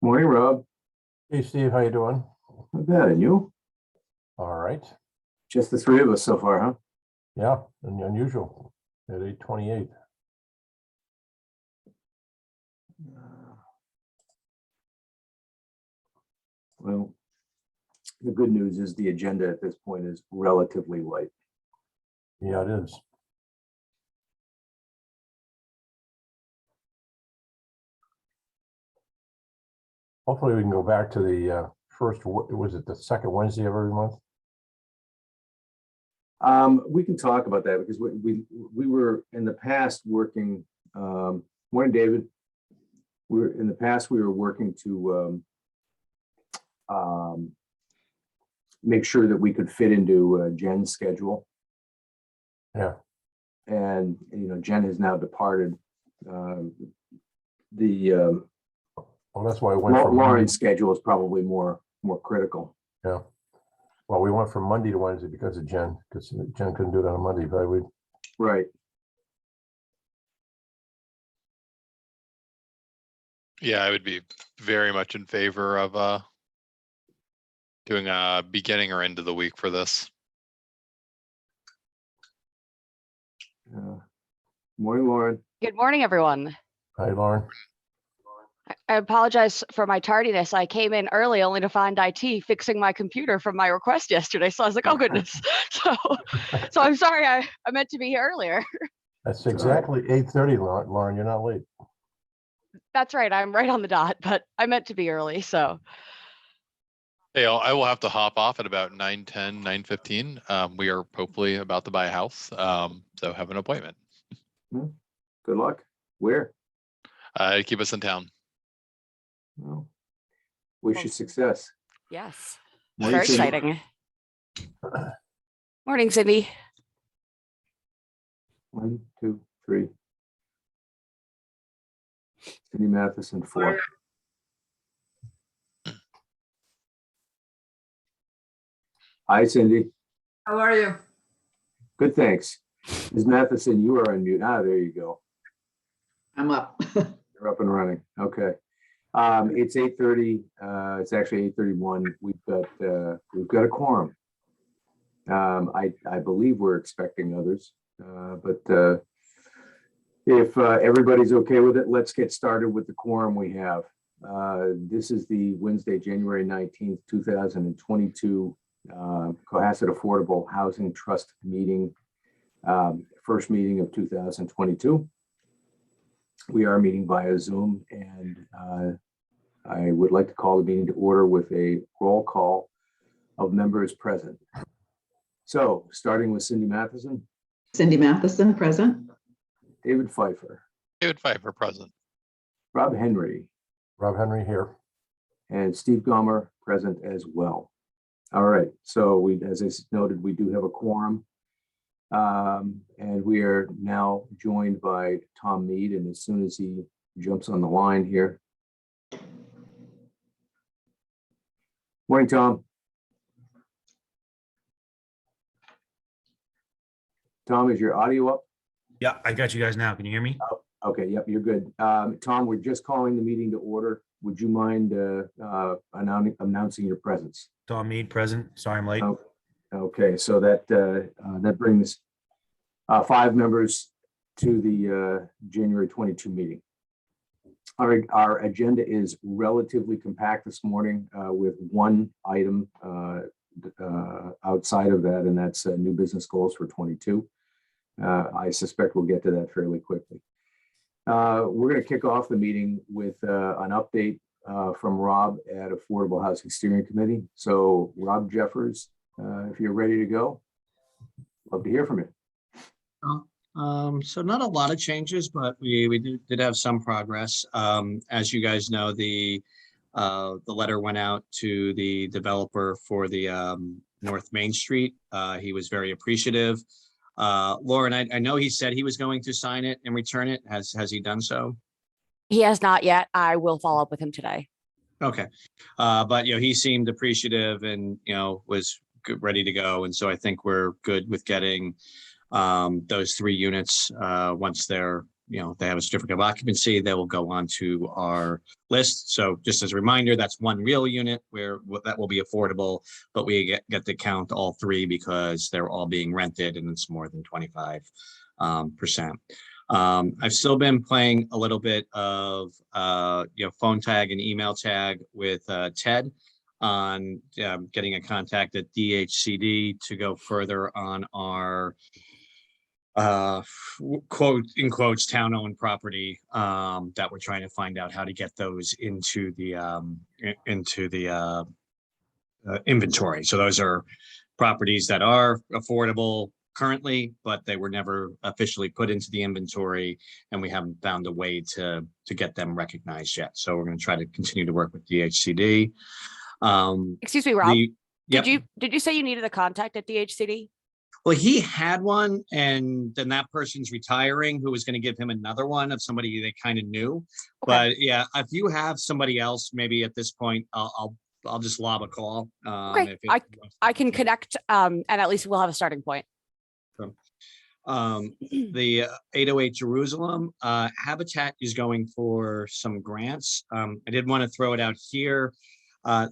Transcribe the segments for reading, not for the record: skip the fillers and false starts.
Morning, Rob. Hey, Steve, how you doing? Not bad, and you? All right. Just the three of us so far, huh? Yeah, unusual at 8:28. Well, the good news is the agenda at this point is relatively light. Yeah, it is. Hopefully we can go back to the first, was it the second Wednesday of every month? We can talk about that because we were in the past working, morning, David. We were working to make sure that we could fit into Jen's schedule. Yeah. And, Jen has now departed. Well, that's why I went from Lauren's schedule is probably more critical. Yeah. Well, we went from Monday to Wednesday because of Jen, because Jen couldn't do it on a Monday, but we. Right. Yeah, I would be very much in favor of doing a beginning or end of the week for this. Morning, Lauren. Good morning, everyone. Hi, Lauren. I apologize for my tardiness. I came in early only to find IT fixing my computer from my request yesterday. So I was like, oh goodness. So I'm sorry, I meant to be here earlier. That's exactly 8:30, Lauren. You're not late. That's right. I'm right on the dot, but I meant to be early. So Hey, I will have to hop off at about 9:10, 9:15. We are hopefully about to buy a house. So have an appointment. Good luck. Where? Keep us in town. Well, wish you success. yes, Morning, very Cindy. exciting. Morning, Cindy. 1, 2, 3. Cindy Matheson, 4. Hi, Cindy. How are you? Good, thanks. Ms. Matheson, you are on mute. There you go. I'm up. You're up and running. Okay. It's 8:30. It's actually 8:31. We've got a quorum. I believe we're expecting others, but if everybody's okay with it, let's get started with the quorum we have. This is the Wednesday, January 19th, 2022 Cohasset Affordable Housing Trust meeting, first meeting of 2022. We are meeting via Zoom, and I would like to call the meeting to order with a roll call of members present. So, starting with Cindy Matheson. Cindy Matheson, present. David Pfeiffer. David Pfeiffer, present. Rob Henry. Rob Henry here. And Steve Gomer, present as well. All right, so as I noted, we do have a quorum. And we are now joined by Tom Mead, and as soon as he jumps on the line here. Morning, Tom. Tom, is your audio up? Yeah, I got you guys now. Can you hear me? Oh, okay, yep, you're good. Tom, we're just calling the meeting to order. Would you mind announcing your presence? Tom Mead, present. Sorry I'm late. Okay, so that brings 5 members to the January 22 meeting. Our agenda is relatively compact this morning with one item outside of that, and that's new business goals for 22. I suspect we'll get to that fairly quickly. We're going to kick off the meeting with an update from Rob at Affordable Housing Steering Committee. So Rob Jeffers, if you're ready to go, love to hear from you. So not a lot of changes, but we did have some progress. As you guys know, the letter went out to the developer for the North Main Street. He was very appreciative. Lauren, I know he said he was going to sign it and return it. Has he done so? He has not yet. I will follow up with him today. Okay. But he seemed appreciative and was ready to go. And so I think we're good with getting those 3 units. Once they're they have a certificate of occupancy, they will go on to our list. So just as a reminder, that's 1 real unit where that will be affordable, but we get to count all 3 because they're all being rented and it's more than 25%. I've still been playing a little bit of phone tag and email tag with Ted on getting a contact at DHCD to go further on our quote in quotes town-owned property that we're trying to find out how to get those into the inventory. So those are properties that are affordable currently, but they were never officially put into the inventory, and we haven't found a way to get them recognized yet. So we're going to try to continue to work with DHCD. Excuse me, Rob. Yep. Did you say you needed a contact at DHCD? Well, he had one, and then that person's retiring, who was going to give him another one of somebody they kind of knew. Okay. But yeah, if you have somebody else, maybe at this point, I'll just lob a call. Okay, I can connect, and at least we'll have a starting point. The 808 Jerusalem Habitat is going for some grants. I did want to throw it out here.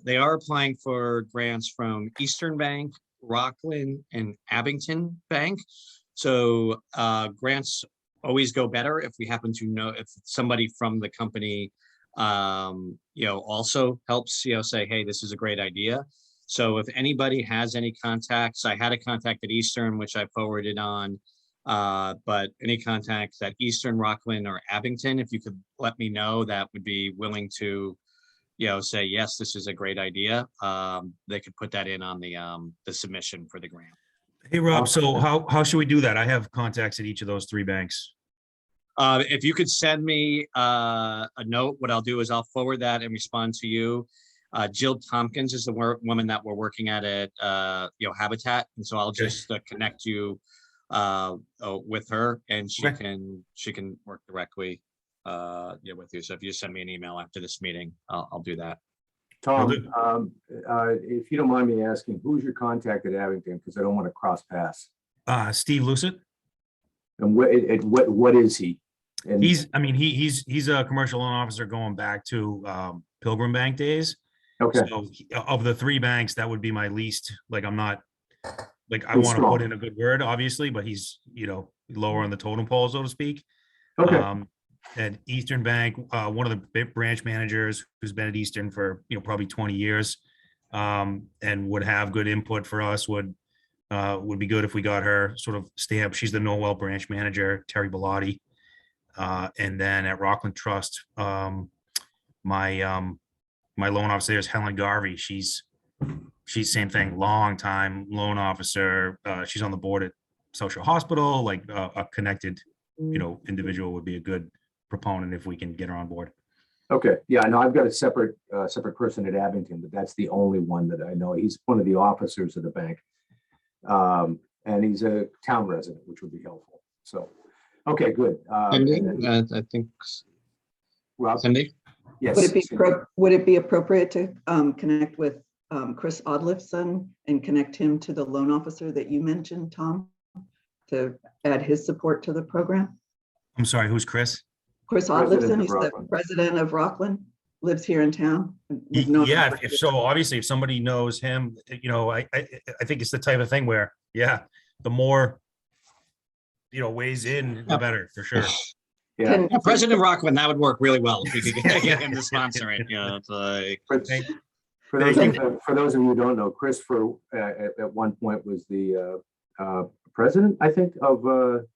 They are applying for grants from Eastern Bank, Rockland, and Abington Bank. So grants always go better if we happen to know if somebody from the company also helps say, hey, this is a great idea. So if anybody has any contacts, I had a contact at Eastern, which I forwarded on, but any contacts at Eastern, Rockland, or Abington, if you could let me know, that would be willing to say, yes, this is a great idea. They could put that in on the submission for the grant. Hey, Rob, so how should we do that? I have contacts at each of those 3 banks. If you could send me a note, what I'll do is I'll forward that and respond to you. Jill Tompkins is the woman that we're working at Habitat. And so I'll just connect you with her, and she can work directly with you. So if you send me an email after this meeting, I'll do that. Tom, if you don't mind me asking, who's your contact at Abington? Because I don't want to cross paths. Steve Lucet. And what is he? And He's a commercial loan officer going back to Pilgrim Bank days. okay. So of the 3 banks, that would be my least. I'm not I He's want to strong. put in a good word, obviously, but he's lower on the totem pole, so to speak. Okay. At Eastern Bank, one of the branch managers who's been at Eastern for probably 20 years, and would have good input for us. Would be good if we got her sort of stamp. She's the Norwell branch manager, Terry Bellotti. And then at Rockland Trust, my loan officer there is Helen Garvey. She's same thing, long time loan officer. She's on the board at Social Hospital. A connected individual would be a good proponent if we can get her on board. Okay. Yeah, I know I've got a separate person at Abington, but that's the only one that I know. He's one of the officers of the bank. And he's a town resident, which would be helpful. So, okay, good. Cindy, And then, I think. Rob? Cindy? Yes. Would it be appropriate to connect with Chris Odlifson and connect him to the loan officer that you mentioned, Tom, to add his support to the program? I'm sorry, who's Chris? Chris President Odlifson, of he's the Rockland. president of Rockland, lives here in town. We've known him Yeah, for if years. so, obviously, if somebody knows him, I think it's the type of thing where, the more, weighs in, the better, for sure. Yeah. Can- Yeah, President Rockland, that would work really well if we could get him to sponsor it. You know, it's like, For Thank- for those of you who don't know, Chris at one point was the president, I think, of the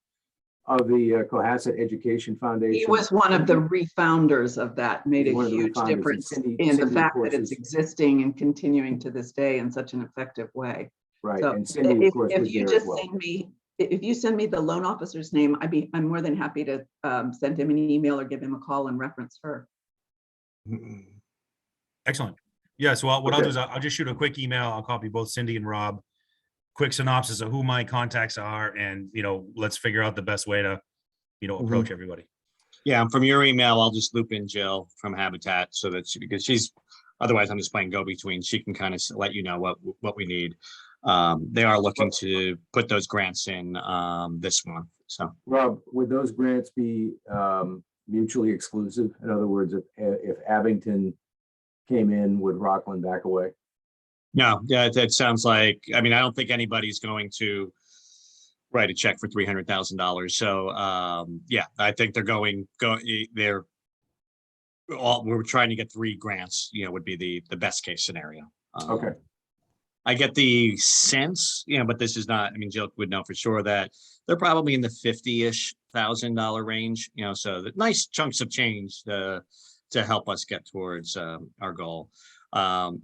Cohasset Education Foundation. He was one of the refounders of that, made a One of the huge refounders, and difference Cindy- in the Cindy, of fact course, that it's is- existing and continuing to this day in such an effective way. Right, So and Cindy, of course, if was you there as just well. if you send me the loan officer's name, I'm more than happy to send him an email or give him a call and reference her. Excellent. Yeah, so what I'll Okay. do is I'll just shoot a quick email. I'll copy both Cindy and Rob. Quick synopsis of who my contacts are, and, let's figure out the best way to, approach everybody. yeah, and from your email, I'll just loop in Jill from Habitat so that because otherwise I'm just playing go-between. She can kind of let you know what we need. They are looking to put those grants in this month. So Rob, would those grants be mutually exclusive? In other words, if Abington came in, would Rockland back away? no, yeah, that sounds like, I mean, I don't think anybody's going to write a check for $300,000. So yeah, I think we're trying to get 3 grants, would be the best case scenario. Okay. I get the sense, but this is not, I mean, Jill would know for sure that they're probably in the $50,000 range, so the nice chunks of change to help us get towards our goal.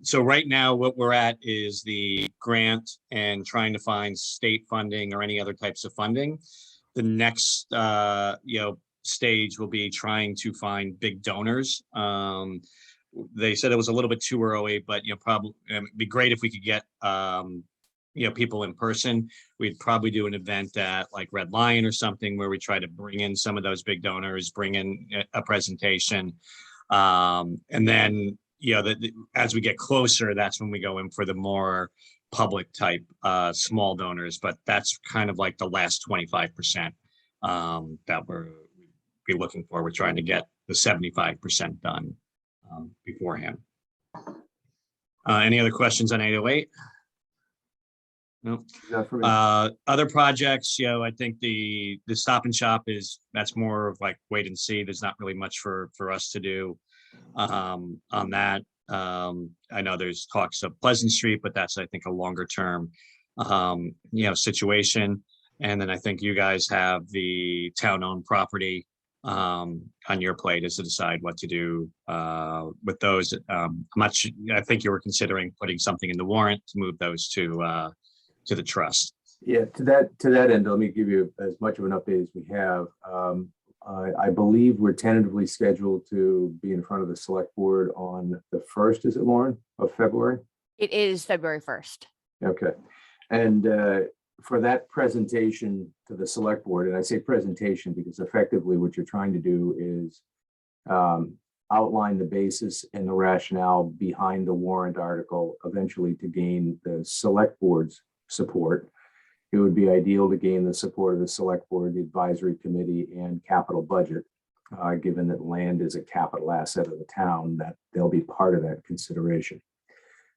So right now what we're at is the grant and trying to find state funding or any other types of funding. The next, stage will be trying to find big donors. They said it was a little bit too early, but probably it'd be great if we could get people in person. We'd probably do an event at like Red Lion or something where we try to bring in some of those big donors, bring in a presentation, and then as we get closer, that's when we go in for the more public type small donors. But that's kind of like the last 25% that we're be looking for. We're trying to get the 75% done beforehand. Any other questions on 808? No. Not for me. Other projects, I think the Stop and Shop that's more of like wait and see. There's not really much for us to do on that. I know there's talks of Pleasant Street, but that's, I think, a longer term situation. And then I think you guys have the town-owned property on your plate as to decide what to do with those. I think you were considering putting something in the warrant to move those to the trust. Yeah, to that end, let me give you as much of an update as we have. I believe we're tentatively scheduled to be in front of the select board on the 1st, is it, Lauren, of February? It is February 1st. Okay. And for that presentation to the select board, and I say presentation because effectively what you're trying to do is outline the basis and the rationale behind the warrant article, eventually to gain the select board's support. It would be ideal to gain the support of the select board, the advisory committee, and capital budget, given that land is a capital asset of the town, that they'll be part of that consideration.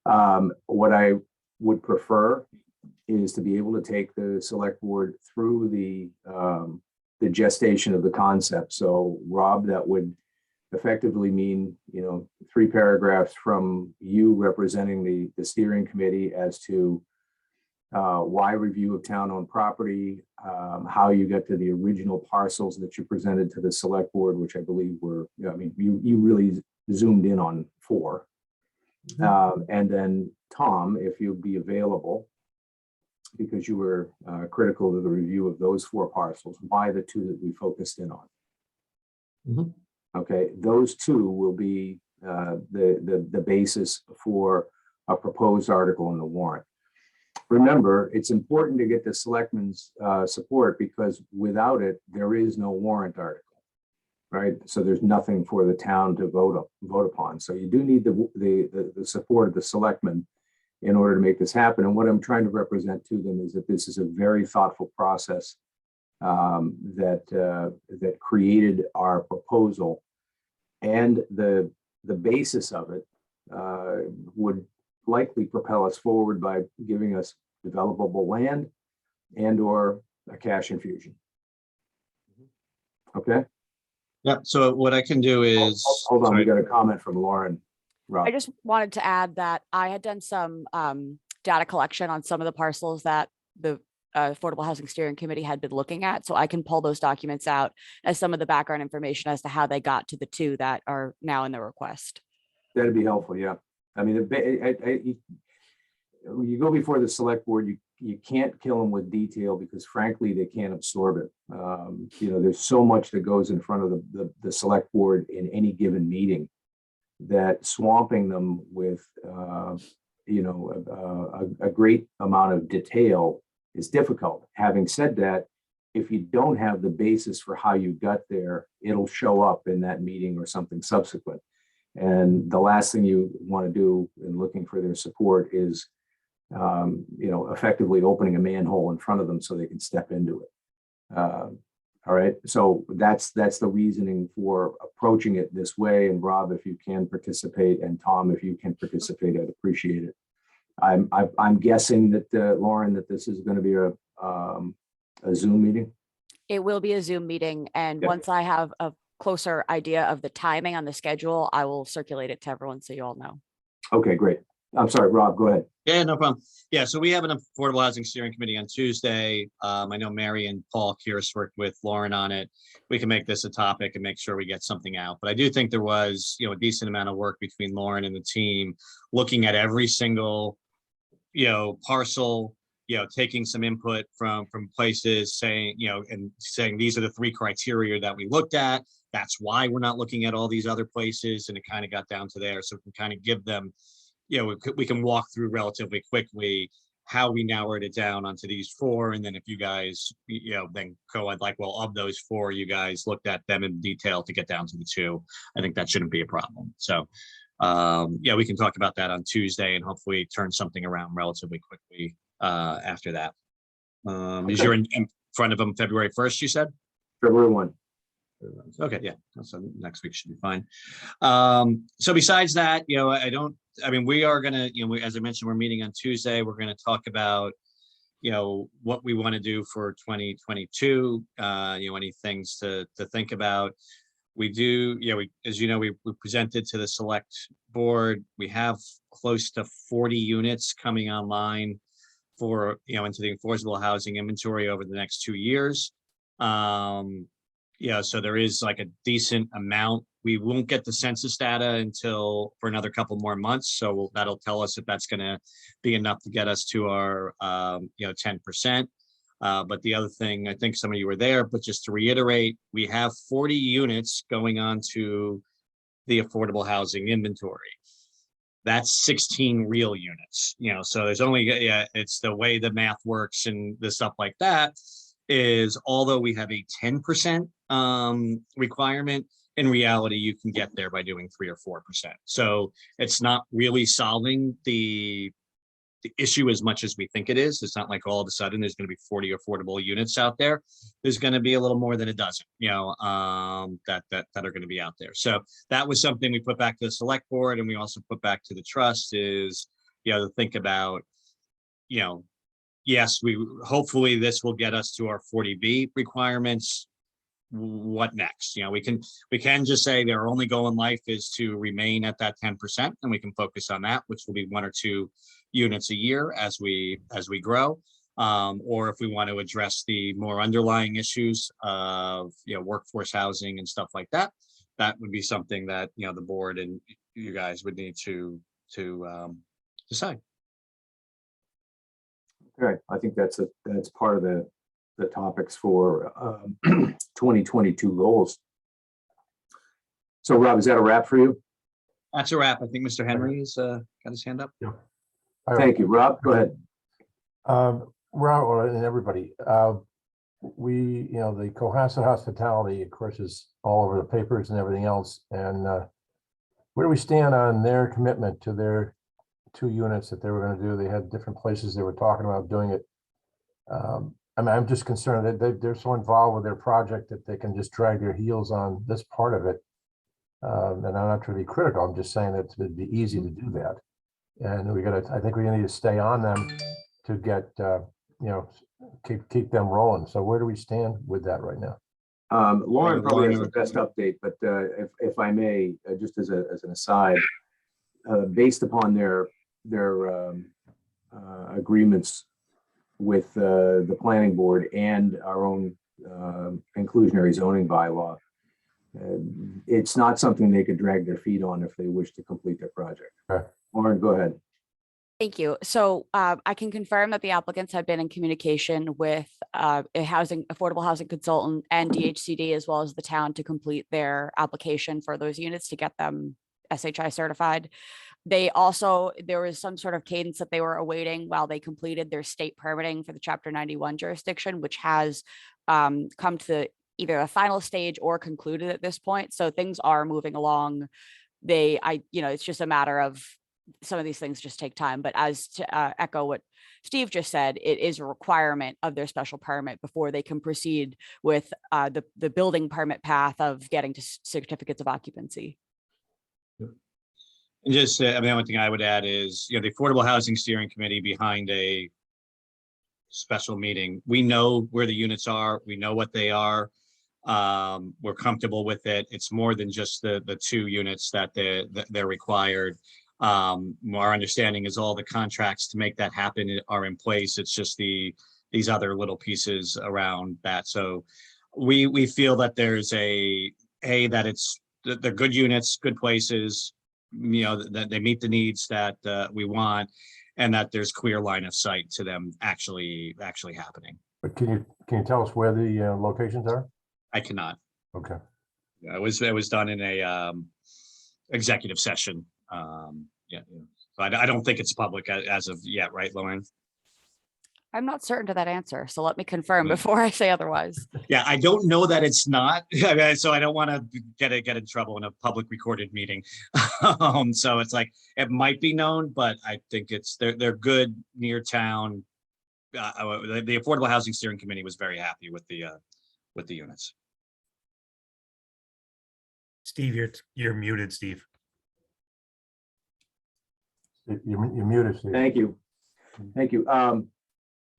What I would prefer is to be able to take the select board through the gestation of the concept. So Rob, that would effectively mean, 3 paragraphs from you representing the steering committee as to why review of town-owned property, how you got to the original parcels that you presented to the select board, which I believe were, you really zoomed in on 4. And then Tom, if you'd be available, because you were critical of the review of those 4 parcels, why the 2 that we focused in on. Mhm. Okay, those 2 will be the basis for a proposed article in the warrant. Remember, it's important to get the selectmen's support, because without it, there is no warrant article, right? So there's nothing for the town to vote upon. So you do need the support of the selectmen in order to make this happen. And what I'm trying to represent to them is that this is a very thoughtful process that created our proposal, and the basis of it would likely propel us forward by giving us developable land and or a cash infusion. Okay. Yeah, so what I can do is. Hold on, we sorry. got a comment from Lauren. Rob. I just wanted to add that I had done some data collection on some of the parcels that the Affordable Housing Steering Committee had been looking at. So I can pull those documents out as some of the background information as to how they got to the two that are now in the request. That'd be helpful, yeah. I mean, you go before the select board, you can't kill them with detail because frankly, they can't absorb it. There's so much that goes in front of the select board in any given meeting that swamping them with, a great amount of detail is difficult. Having said that, if you don't have the basis for how you got there, it'll show up in that meeting or something subsequent. And the last thing you want to do in looking for their support is, effectively opening a manhole in front of them so they can step into it. All right, so that's the reasoning for approaching it this way. And Rob, if you can participate, and Tom, if you can participate, I'd appreciate it. I'm guessing that Lauren, that this is going to be a Zoom meeting. It will be a Zoom meeting. And Yeah. once I have a closer idea of the timing on the schedule, I will circulate it to everyone so you all know. Okay, great. I'm sorry, Rob, go ahead. Yeah, no problem. Yeah, so we have an Affordable Housing Steering Committee on Tuesday. I know Mary and Paul Kearse worked with Lauren on it. We can make this a topic and make sure we get something out. But I do think there was, a decent amount of work between Lauren and the team looking at every single, parcel, taking some input from places saying, and saying these are the 3 criteria that we looked at. That's why we're not looking at all these other places. And it kind of got down to there. So we can kind of give them, we can walk through relatively quickly how we narrowed it down onto these 4. And then if you guys, then go, I'd like, well, of those 4, you guys looked at them in detail to get down to the 2. I think that shouldn't be a problem. So, we can talk about that on Tuesday and hopefully turn something around relatively quickly after that. Is you're in front of them February 1st, you said? February 1. Okay, yeah, so next week should be fine. So besides that, we are gonna, as I mentioned, we're meeting on Tuesday. We're gonna talk about, what we want to do for 2022. Any things to think about. We do, as you know, we presented to the select board. We have close to 40 units coming online for, into the affordable housing inventory over the next 2 years. So there is like a decent amount. We won't get the census data until for another couple more months. So that'll tell us if that's going to be enough to get us to our, 10%. But the other thing, I think some of you were there, but just to reiterate, we have 40 units going on to the affordable housing inventory. That's 16 real units, so there's only, it's the way the math works and the stuff like that is, although we have a 10% requirement, in reality, you can get there by doing 3 or 4%. So it's not really solving the issue as much as we think it is. It's not like all of a sudden there's going to be 40 affordable units out there. There's going to be a little more than a dozen, that are going to be out there. So that was something we put back to the select board, and we also put back to the trust is, to think about, yes, hopefully this will get us to our 40B requirements. What next? We can just say their only goal in life is to remain at that 10%, and we can focus on that, which will be 1 or 2 units a year as we grow. Or if we want to address the more underlying issues of workforce housing and stuff like that, that would be something that the board and you guys would need to decide. Okay, I think that's part of the topics for 2022 goals. So Rob, is that a wrap for you? That's a wrap. I think Mr. Henry's got his hand up. Thank you, Rob. Go ahead. Rob and everybody, we, the Cohasset Hospitality, of course, is all over the papers and everything else. And where do we stand on their commitment to their 2 units that they were going to do? They had different places they were talking about doing it. I'm just concerned that they're so involved with their project that they can just drag their heels on this part of it. And I'm not trying to be critical. I'm just saying that it'd be easy to do that. And I think we need to stay on them to get, keep them rolling. So where do we stand with that right now? Lauren probably has Lauren the best update, but if I may, just as an aside, based upon their agreements with the planning board and our own inclusionary zoning bylaw, it's not something they could drag their feet on if they wish to complete their project. Okay. Lauren, go ahead. Thank you. So I can confirm that the applicants have been in communication with a affordable housing consultant and DHCD, as well as the town, to complete their application for those units to get them SHI certified. There was some sort of cadence that they were awaiting while they completed their state permitting for the Chapter 91 jurisdiction, which has come to either a final stage or concluded at this point. So things are moving along. It's just a matter of some of these things just take time. But as to echo what Steve just said, it is a requirement of their special permit before they can proceed with the building permit path of getting to certificates of occupancy. And just, the only thing I would add is, the Affordable Housing Steering Committee behind a special meeting, we know where the units are, we know what they are. We're comfortable with it. It's more than just the 2 units that they're required. Our understanding is all the contracts to make that happen are in place. It's just these other little pieces around that. So we feel that there's that they're good units, good places, that they meet the needs that we want, and that there's clear line of sight to them actually happening. But can you tell us where the locations are? I cannot. Okay. It was done in a executive session. So I don't think it's public as of yet, right, Lauren? I'm not certain to that answer, so let me confirm Yeah. before I say otherwise. Yeah, I don't know that it's not. So I don't want to get in trouble in a public recorded meeting. So it's like it might be known, but I think they're good near town. The Affordable Housing Steering Committee was very happy with the units. Steve, you're muted, Steve. You're muted, Steve. Thank you. Thank you.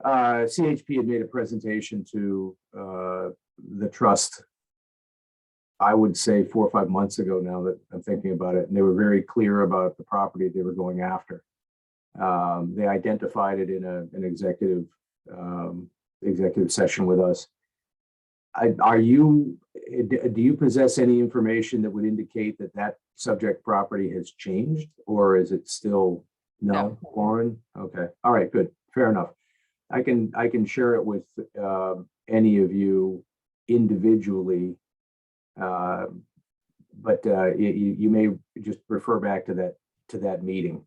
CHP had made a presentation to the trust, I would say 4 or 5 months ago now that I'm thinking about it, and they were very clear about the property they were going after. They identified it in an executive session with us. Do you possess any information that would indicate that subject property has changed, or is it still no, Lauren? Okay, all right, good, fair enough. I can share it with any of you individually, but you may just refer back to that meeting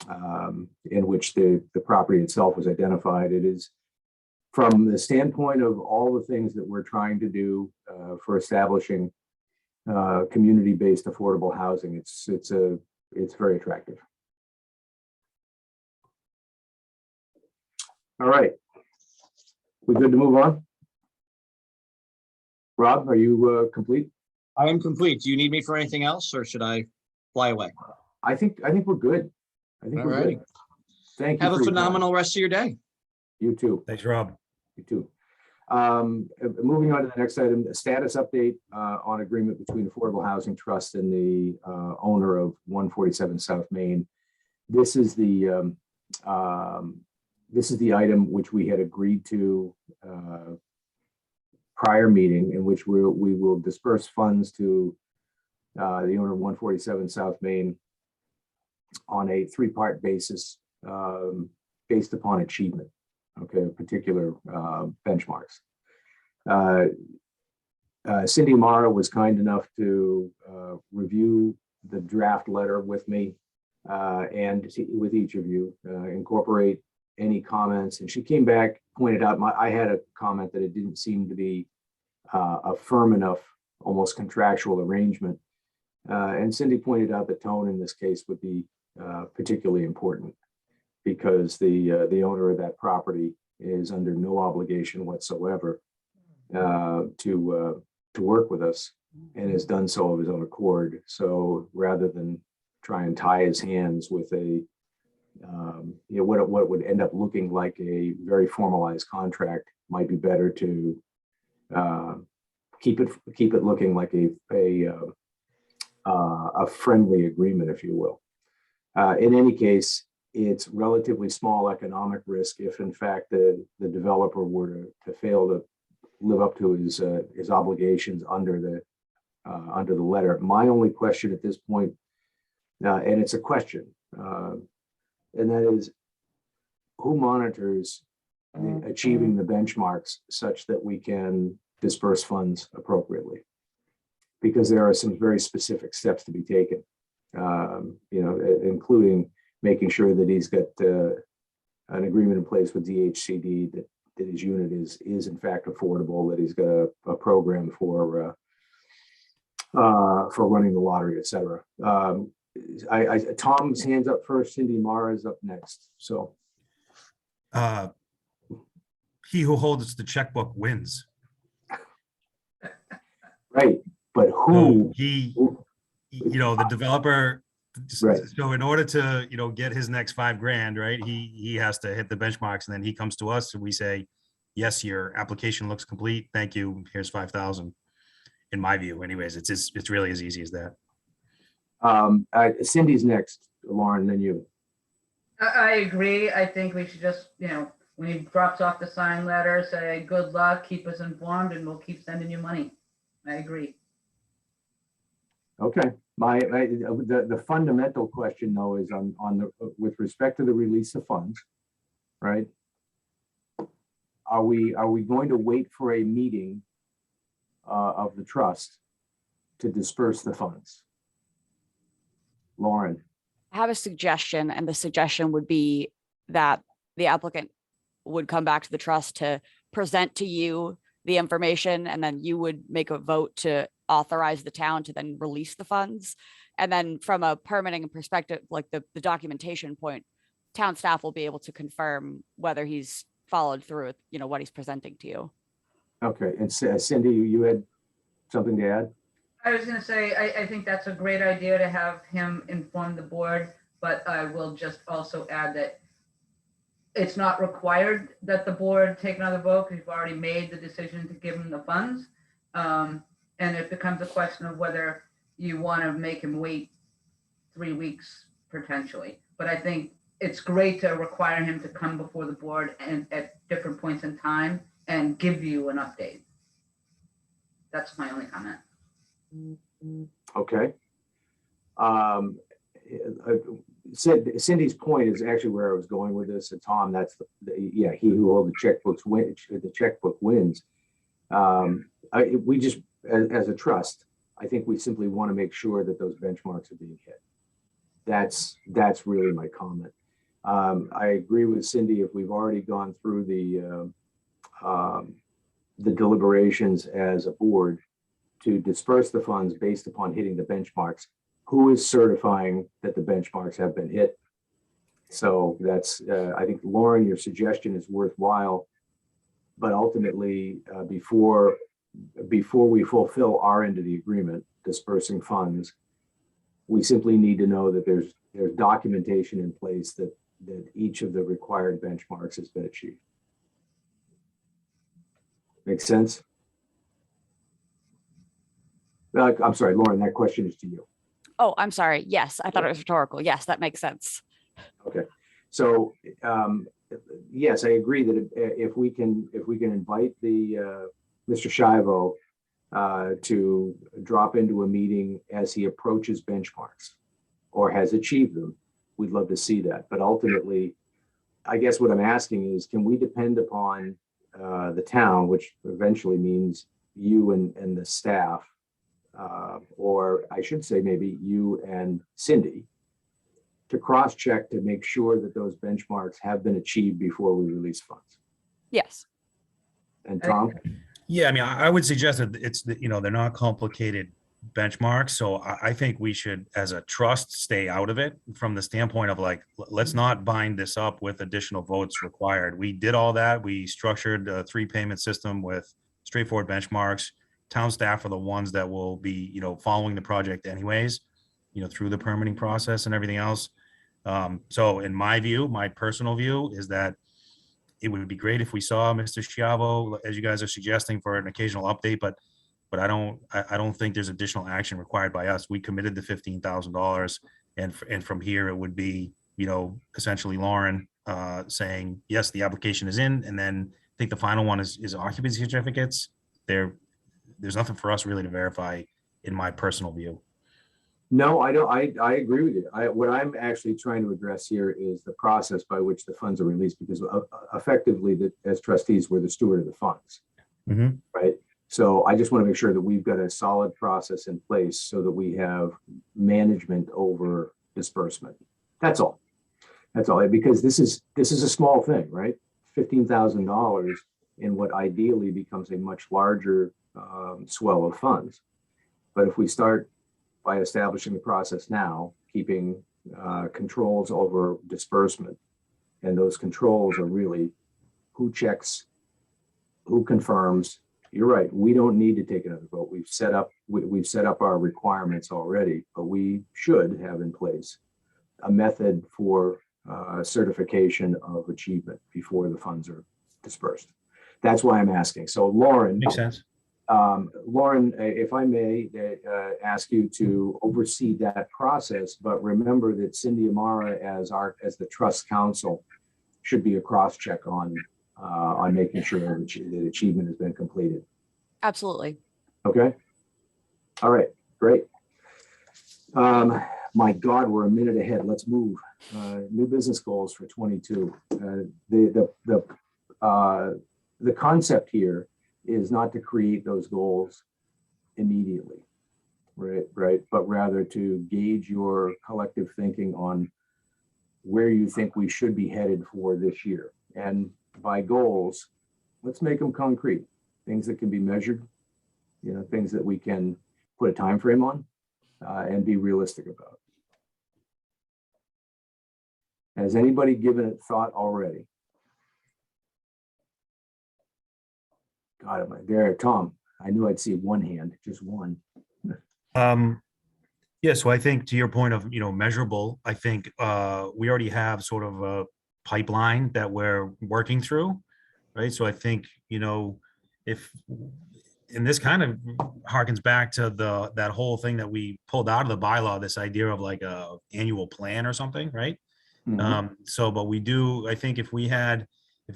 in which the property itself was identified. It is, from the standpoint of all the things that we're trying to do for establishing community-based affordable housing, it's very attractive. All right, we good to move on? Rob, are you complete? I am complete. Do you need me for anything else, or should I fly away? I think we're good. I think All we're right. good. Thank you. Have a for your time. phenomenal rest of your day. You too. Thanks, Rob. You too. Moving on to the next item, the status update on agreement between Affordable Housing Trust and the owner of 147 South Main. This is the item which we had agreed to prior meeting, in which we will disperse funds to the owner of 147 South Main on a 3-part basis based upon achievement. Okay, particular benchmarks. Cindy Mara was kind enough to review the draft letter with me and with each of you, incorporate any comments. And she came back, pointed out, I had a comment that it didn't seem to be a firm enough, almost contractual arrangement. And Cindy pointed out the tone in this case would be particularly important, because the owner of that property is under no obligation whatsoever to work with us, and has done so of his own accord. So rather than try and tie his hands with what would end up looking like a very formalized contract, might be better to keep it looking like a friendly agreement, if you will. In any case, it's relatively small economic risk if in fact the developer were to fail to live up to his obligations under the letter. My only question at this point, and it's a question, and that is, who monitors achieving the benchmarks such that we can disperse funds appropriately? Because there are some very specific steps to be taken, including making sure that he's got an agreement in place with DHCD that his unit is in fact affordable, that he's got a program for running the lottery, et cetera. Tom's hands up first, Cindy Mara is up next. So he who holds the checkbook wins. right, but So who? the developer. Right. So in order to, get his next $5,000, right, he has to hit the benchmarks, and then he comes to us and we say, yes, your application looks complete. Thank you. Here's 5,000. In my view, anyways, it's really as easy as that. Cindy's next, Lauren, then you. I agree. I think we should just, when he drops off the sign letter, say, good luck, keep us informed, and we'll keep sending you money. I agree. Okay, the fundamental question though is with respect to the release of funds, right? Are we going to wait for a meeting of the trust to disperse the funds? Lauren. I have a suggestion, and the suggestion would be that the applicant would come back to the trust to present to you the information, and then you would make a vote to authorize the town to then release the funds. And then from a permitting perspective, like the documentation point, town staff will be able to confirm whether he's followed through with, what he's presenting to you. Okay, and Cindy, you had something to add? I was going to say, I think that's a great idea to have him inform the board, but I will just also add that it's not required that the board take another vote because you've already made the decision to give him the funds. And it becomes a question of whether you want to make him wait 3 weeks potentially. But I think it's great to require him to come before the board and at different points in time and give you an update. That's my only comment. Okay. Cindy's point is actually where I was going with this. And Tom, that's he who holds the checkbook wins. We just, as a trust, I think we simply want to make sure that those benchmarks are being hit. That's really my comment. I agree with Cindy. If we've already gone through the deliberations as a board to disperse the funds based upon hitting the benchmarks, who is certifying that the benchmarks have been hit? So that's, I think, Lauren, your suggestion is worthwhile, but ultimately, before we fulfill our end of the agreement, dispersing funds, we simply need to know that there's documentation in place that each of the required benchmarks has been achieved. Make sense? I'm sorry, Lauren, that question is to you. Oh, I'm sorry. Yes, I thought it was rhetorical. Yes, that makes sense. Okay, so yes, I agree that if we can invite the Mr. Shivo to drop into a meeting as he approaches benchmarks or has achieved them, we'd love to see that. But ultimately, I guess what I'm asking is, can we depend upon the town, which eventually means you and the staff, or I should say maybe you and Cindy, to cross-check to make sure that those benchmarks have been achieved before we release funds? Yes. And Tom? Yeah, I mean, I would suggest that they're not complicated benchmarks. So I think we should, as a trust, stay out of it from the standpoint of let's not bind this up with additional votes required. We did all that. We structured a 3-payment system with straightforward benchmarks. Town staff are the ones that will be, following the project anyways, through the permitting process and everything else. So in my view, my personal view is that it would be great if we saw Mr. Schiavo, as you guys are suggesting, for an occasional update, but but I don't think there's additional action required by us. We committed the $15,000, and from here it would be, essentially Lauren saying, yes, the application is in, and then I think the final one is occupancy certificates. There's nothing for us really to verify, in my personal view. No, I don't. I agree with you. What I'm actually trying to address here is the process by which the funds are released, because effectively, as trustees, we're the steward of the funds, right? So I just want to make sure that we've got a solid process in place so that we have management over disbursement. That's all. That's all. Because this is a small thing, right? $15,000 in what ideally becomes a much larger swell of funds. But if we start by establishing the process now, keeping controls over disbursement, and those controls are really who checks, who confirms. You're right. We don't need to take another vote. We've set up our requirements already, but we should have in place a method for certification of achievement before the funds are dispersed. That's why I'm asking. So Lauren, Makes sense. Lauren, if I may ask you to oversee that process, but remember that Cindy Amara as the trust counsel should be a cross check on making sure that achievement has been completed. Absolutely. Okay. All right. Great. My God, we're a minute ahead. Let's move. New business goals for 22. The concept here is not to create those goals immediately, right? But rather to gauge your collective thinking on where you think we should be headed for this year. And by goals, let's make them concrete, things that can be measured, things that we can put a time frame on and be realistic about. Has anybody given it thought already? God, am I there? Tom, I knew I'd see one hand, just one. Yeah, so I think to your point of, measurable, I think we already have sort of a pipeline that we're working through, right? So I think, and this kind of harkens back to that whole thing that we pulled out of the bylaw, this idea of like a annual plan or something, right? But we do, I think if we had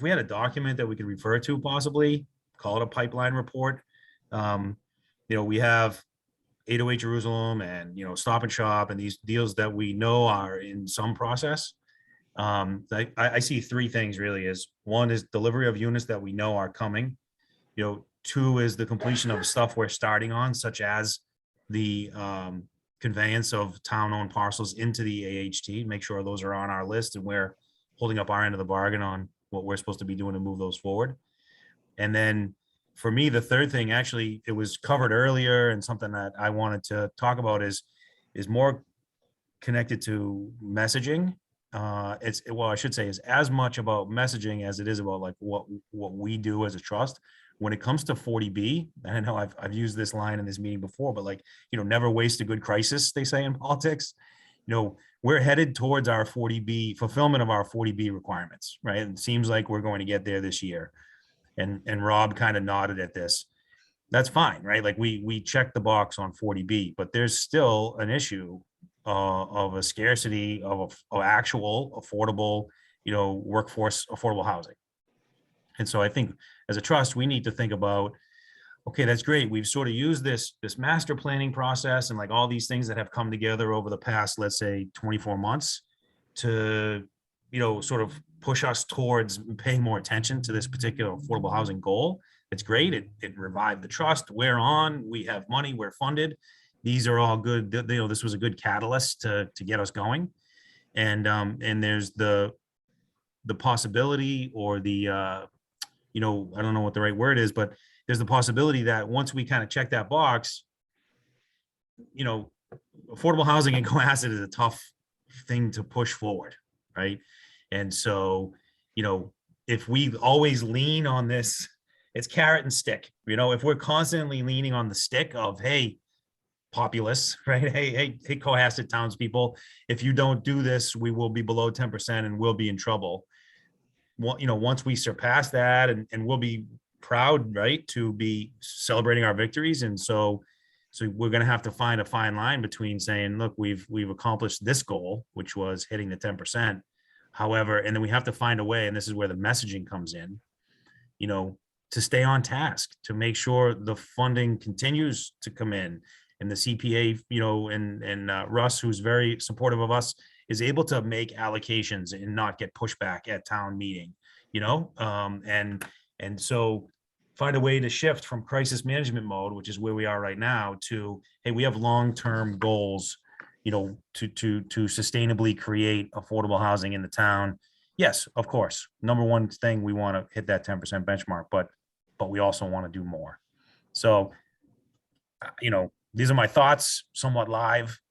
a document that we could refer to, possibly call it a pipeline report. We have 808 Jerusalem and, Stop and Shop and these deals that we know are in some process. I see three things really. Is one is delivery of units that we know are coming. Two is the completion of stuff we're starting on, such as the conveyance of town-owned parcels into the AHT. Make sure those are on our list and we're holding up our end of the bargain on what we're supposed to be doing to move those forward. And then for me, the third thing, actually, it was covered earlier and something that I wanted to talk about is more connected to messaging. I should say is as much about messaging as it is about like what we do as a trust. When it comes to 40B, and I know I've used this line in this meeting before, but like, never waste a good crisis, they say in politics. We're headed towards our 40B, fulfillment of our 40B requirements, right? It seems like we're going to get there this year. And Rob kind of nodded at this. That's fine, right? Like we checked the box on 40B, but there's still an issue of a scarcity of actual affordable, workforce affordable housing. And so I think as a trust, we need to think about, okay, that's great. We've sort of used this master planning process and like all these things that have come together over the past, let's say 24 months to, sort of push us towards paying more attention to this particular affordable housing goal. It's great. It revived the trust. We're on, we have money, we're funded. These are all good. This was a good catalyst to get us going. And there's the possibility or the, I don't know what the right word is, but there's the possibility that once we kind of check that box, affordable housing in Cohasset is a tough thing to push forward, right? And so, if we always lean on this, it's carrot and stick, if we're constantly leaning on the stick of, hey, populace, right? Hey, Cohasset townspeople, if you don't do this, we will be below 10% and we'll be in trouble. Once we surpass that and we'll be proud, right, to be celebrating our victories. And so we're going to have to find a fine line between saying, look, we've accomplished this goal, which was hitting the 10%. However, and then we have to find a way, and this is where the messaging comes in, you know, to stay on task, to make sure the funding continues to come in, and the CPA, you know, and Russ, who's very supportive of us, is able to make allocations and not get pushback at town meeting, you know, and so find a way to shift from crisis management mode, which is where we are right now, to, hey, we have long-term goals, you know, to sustainably create affordable housing in the town. Yes, of course, number one thing, we want to hit that 10% benchmark, but we also want to do more. So, you know, these are my thoughts, somewhat live,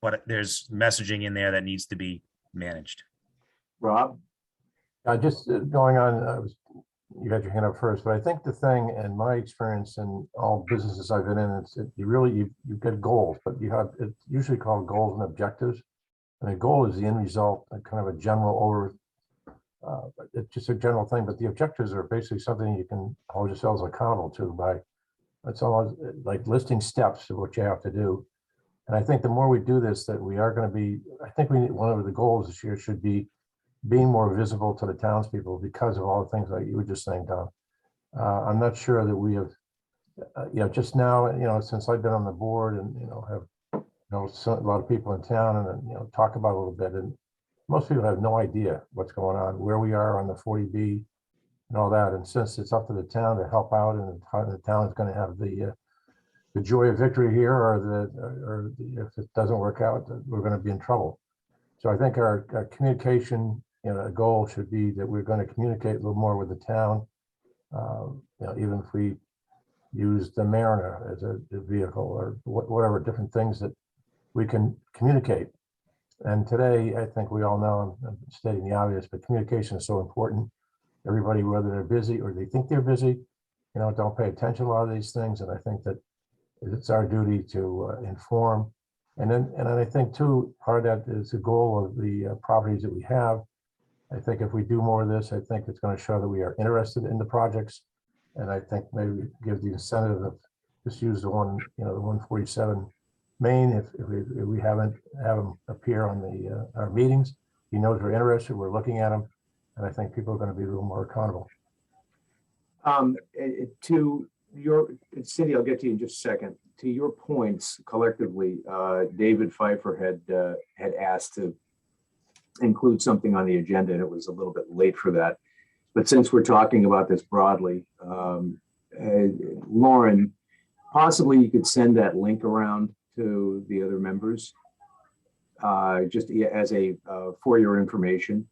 but there's messaging in there that needs to be managed. Rob? Just going on, you had your hand up first, but I think the thing, in my experience in all businesses I've been in, you've got goals, but you have, it's usually called goals and objectives. And a goal is the end result, a kind of a general it's just a general thing, but the objectives are basically something you can hold yourselves accountable to by, it's almost like listing steps of what you have to do. And I think the more we do this, that we are going to be, I think we need, one of the goals this year should be being more visible to the townspeople because of all the things that you were just saying, Tom. I'm not sure that we have, you know, just now, you know, since I've been on the board and, you know, have, you know, a lot of people in town and, you know, talk about it a little bit. And most people have no idea what's going on, where we are on the 40B and all that. And since it's up to the town to help out, and the town is going to have the joy of victory here, or if it doesn't work out, we're going to be in trouble. So I think our communication, you know, goal should be that we're going to communicate a little more with the town. You know, even if we use the Mariner as a vehicle or whatever different things that we can communicate. And today, I think we all know, I'm stating the obvious, but communication is so important. Everybody, whether they're busy or they think they're busy, you know, don't pay attention to a lot of these things. And I think that it's our duty to inform. And then I think too, part of that is the goal of the properties that we have. I think if we do more of this, I think it's going to show that we are interested in the projects. And I think maybe give the incentive of just use the one, you know, the 147 Main, if we haven't have them appear on the our meetings. He knows we're interested, we're looking at them, and I think people are going to be a little more accountable. To your, Cindy, I'll get to you in just a second. To your points collectively, David Pfeiffer had asked to include something on the agenda, and it was a little bit late for that. But since we're talking about this broadly, Lauren, possibly you could send that link around to the other members, just as a for your information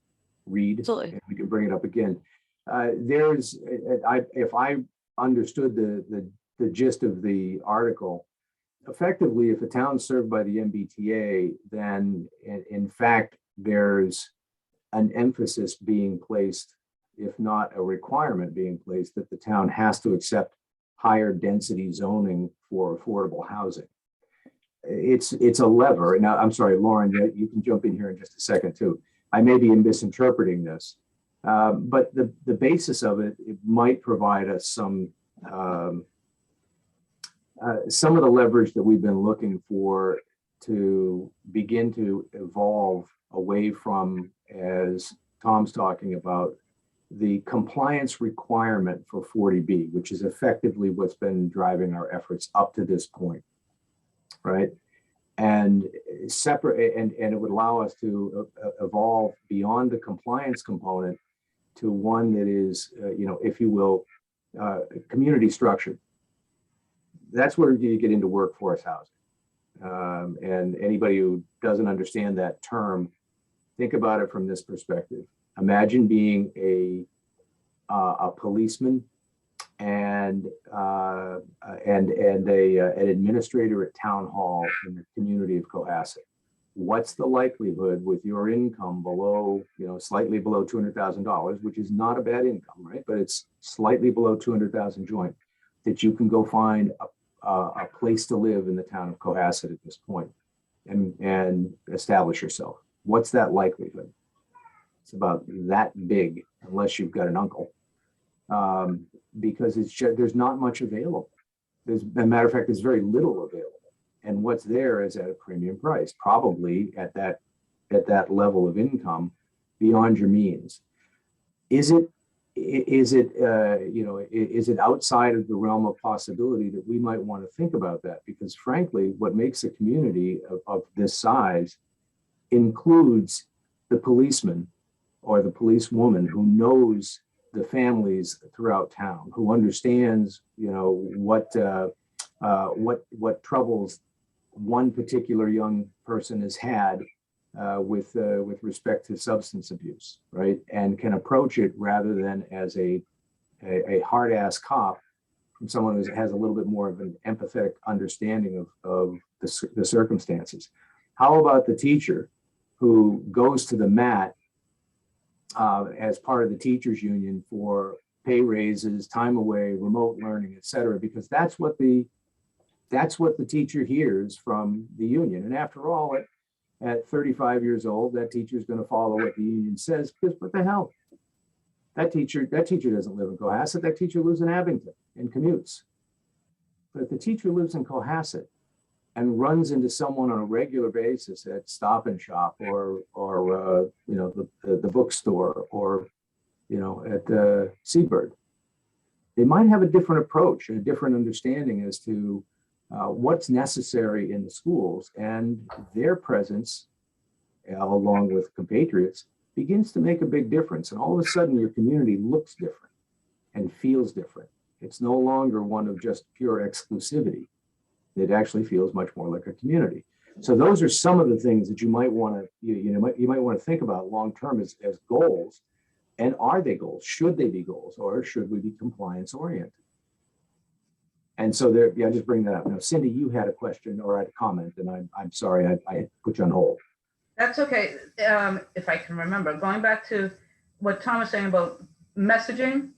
read. Absolutely. And we can bring it up again. If I understood the gist of the article, effectively, if a town's served by the MBTA, then in fact, there's an emphasis being placed, if not a requirement being placed, that the town has to accept higher density zoning for affordable housing. It's a lever. Now, I'm sorry, Lauren, you can jump in here in just a second too. I may be misinterpreting this, but the basis of it might provide us some of the leverage that we've been looking for to begin to evolve away from, as Tom's talking about, the compliance requirement for 40B, which is effectively what's been driving our efforts up to this point, right? And separate, and it would allow us to evolve beyond the compliance component to one that is, you know, if you will, community structured. That's where you get into workforce housing. And anybody who doesn't understand that term, think about it from this perspective. Imagine being a policeman and an administrator at town hall in the community of Cohasset. What's the likelihood with your income below, you know, slightly below $200,000, which is not a bad income, right? But it's slightly below 200,000 joint, that you can go find a place to live in the town of Cohasset at this point and establish yourself. What's that likelihood? It's about that big, unless you've got an uncle. because there's not much available. As a matter of fact, there's very little available. And what's there is at a premium price, probably at that level of income beyond your means. Is it outside of the realm of possibility that we might want to think about that? Because frankly, what makes a community of this size includes the policeman or the policewoman who knows the families throughout town, who understands, what troubles one particular young person has had with respect to substance abuse, right? And can approach it rather than as a hard ass cop from someone who has a little bit more of an empathetic understanding of the circumstances. How about the teacher who goes to the mat as part of the teachers union for pay raises, time away, remote learning, et cetera, because that's what the teacher hears from the union. And after all, at 35 years old, that teacher is going to follow what the union says, because what the hell? That teacher doesn't live in Cohasset. That teacher lives in Abington and commutes. But if the teacher lives in Cohasset and runs into someone on a regular basis at Stop and Shop or the bookstore or at Seabird, they might have a different approach and a different understanding as to what's necessary in the schools, and their presence, along with compatriots, begins to make a big difference. And all of a sudden, your community looks different and feels different. It's no longer one of just pure exclusivity. It actually feels much more like a community. So those are some of the things that you might want to you might want to think about long term as goals. And are they goals? Should they be goals, or should we be compliance oriented? And so there, I just bring that up. Now, Cindy, you had a question or a comment, and I'm sorry I put you on hold. That's okay. If I can remember, going back to what Tom was saying about messaging,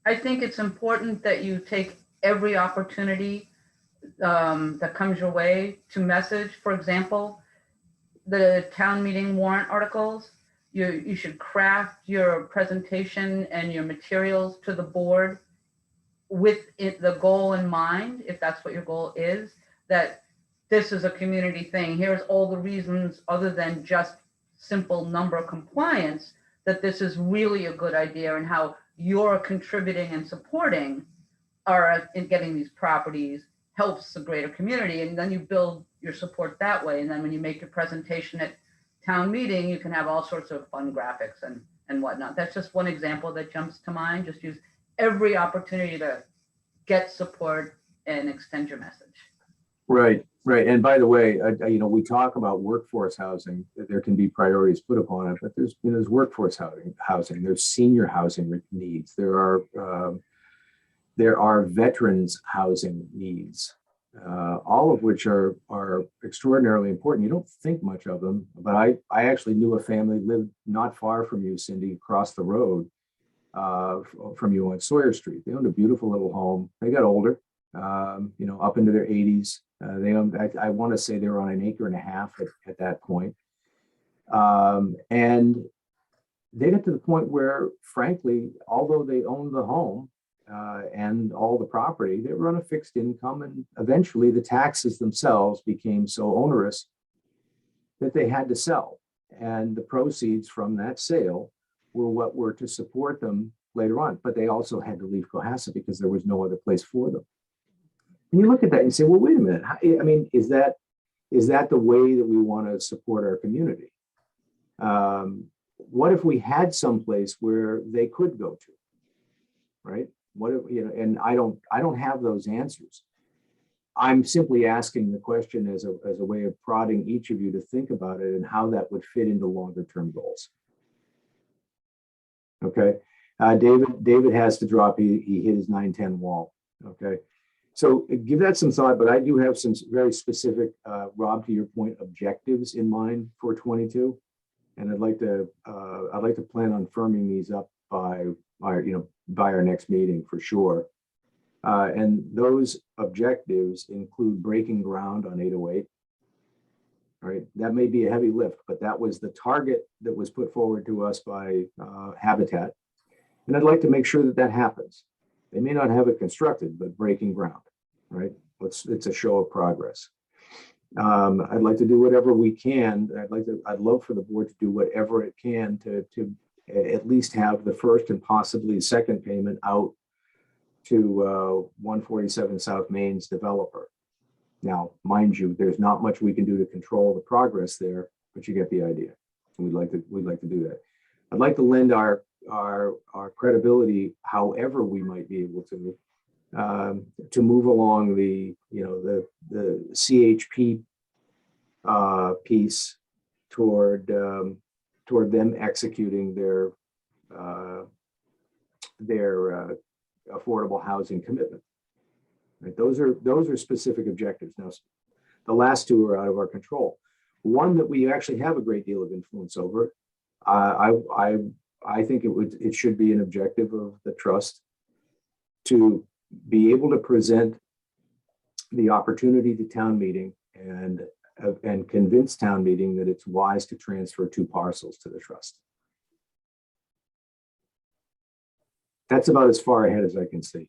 I think it's important that you take every opportunity that comes your way to message. For example, the town meeting warrant articles, you should craft your presentation and your materials to the board with the goal in mind, if that's what your goal is, that this is a community thing. Here's all the reasons other than just simple number compliance, that this is really a good idea, and how you're contributing and supporting in getting these properties helps the greater community. And then you build your support that way. And then when you make your presentation at town meeting, you can have all sorts of fun graphics and whatnot. That's just one example that jumps to mind. Just use every opportunity to get support and extend your message. Right. And by the way, we talk about workforce housing. There can be priorities put upon it, but there's workforce housing. There's senior housing needs. There are veterans housing needs, all of which are extraordinarily important. You don't think much of them, but I actually knew a family lived not far from you, Cindy, across the road from you on Sawyer Street. They owned a beautiful little home. They got older, up into their 80s. They owned, I want to say they were on an acre and a half at that point. And they got to the point where, frankly, although they owned the home and all the property, they were on a fixed income, and eventually the taxes themselves became so onerous that they had to sell. And the proceeds from that sale were what were to support them later on. But they also had to leave Cohasset because there was no other place for them. And you look at that and say, well, wait a minute. I mean, is that the way that we want to support our community? What if we had some place where they could go to, right? What if, and I don't have those answers. I'm simply asking the question as a way of prodding each of you to think about it and how that would fit into longer term goals. Okay, David has to drop. He hit his 910 wall. Okay, so give that some thought. But I do have some very specific, Rob, to your point, objectives in mind for 22, and I'd like to plan on firming these up by our next meeting for sure. And those objectives include breaking ground on 808. All right, that may be a heavy lift, but that was the target that was put forward to us by Habitat. And I'd like to make sure that that happens. They may not have it constructed, but breaking ground, right? It's a show of progress. I'd like to do whatever we can. I'd love for the board to do whatever it can to at least have the first and possibly second payment out to 147 South Main's developer. Now, mind you, there's not much we can do to control the progress there, but you get the idea. We'd like to do that. I'd like to lend our credibility, however we might be able to move along the CHP piece toward them executing their affordable housing commitment. Right? Those are specific objectives. Now, the last two are out of our control. One that we actually have a great deal of influence over. I think it should be an objective of the trust to be able to present the opportunity to town meeting and convince town meeting that it's wise to transfer 2 parcels to the trust. That's about as far ahead as I can see.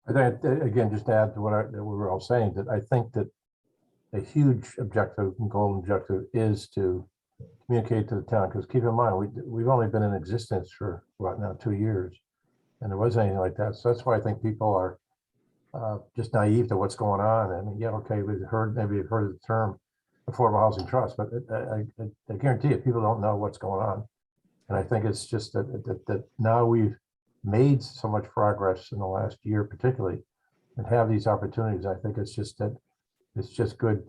I think, again, just to add to what we were all saying, that I think that a huge objective and goal and objective is to communicate to the town, because keep in mind, we've only been in existence for what now 2 years, and there wasn't anything like that. So that's why I think people are just naive to what's going on. I mean, yeah, okay, we've heard the term affordable housing trust, but I guarantee you, people don't know what's going on. And I think it's just that now we've made so much progress in the last year, particularly, and have these opportunities. I think it's just that it's just good,